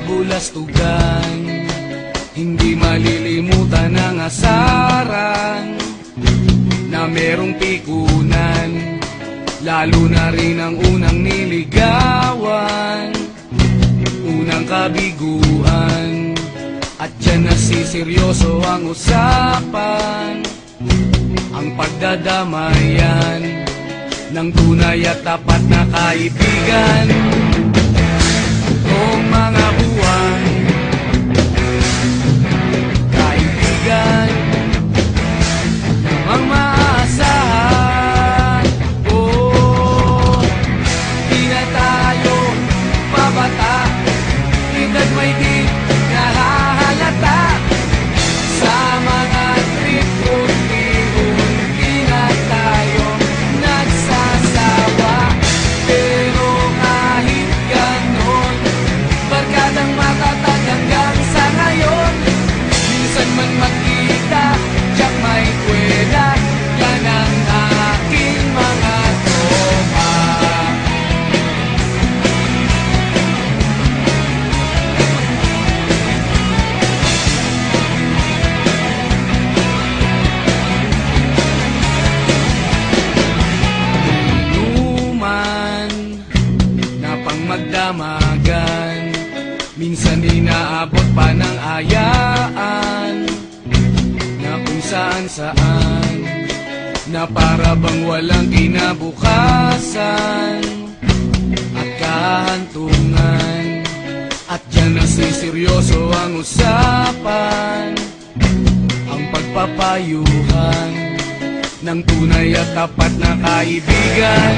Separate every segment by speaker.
Speaker 1: kabulastugan. Hindi malilimutan ang asaran na merong pikunan, lalo na rin ang unang niligawan, unang kabiguan. At dyan nasiseryoso ang usapan, ang pagdadamayan ng tunay at tapat na kaibigan. Noong mga buwan, kaibigan namang maaasahan. Oh, di na tayo babata, edad may di nahahalata. Sa mga trip, unti-unti na tayo nagsasawa. Pero kahit ganon, barkadang matatag hanggang sa ngayon. Minsan man magkita, tiyak may kwela, yan ang aking mga tropa. Inuman na pang magdamagan, minsan inaabot pa ng ayaan, na kung saan-saan, na para bang walang kinabukasan at kahantungan. At dyan nasiseryoso ang usapan, ang pagpapayuhan ng tunay at tapat na kaibigan.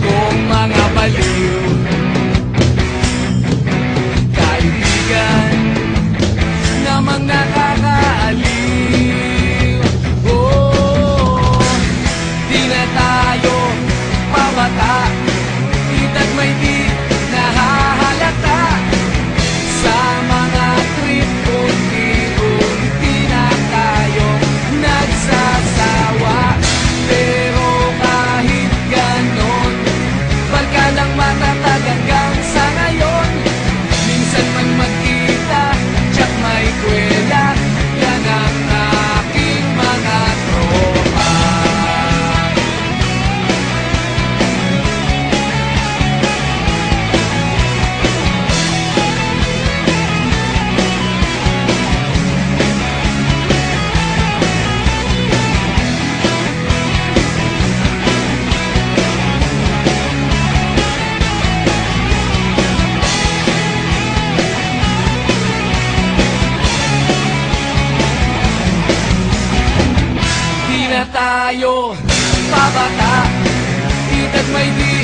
Speaker 1: Kung mga baliw, kaibigan namang nakakaaliw. Oh, di na tayo pabata, edad may di nahahalata. Sa mga trip, unti-unti na tayo nagsasawa. Pero kahit ganon, barkadang matatag hanggang sa ngayon. Minsan man magkita, tiyak may kwela, yan ang aking mga tropa. Di na tayo pabata, edad may di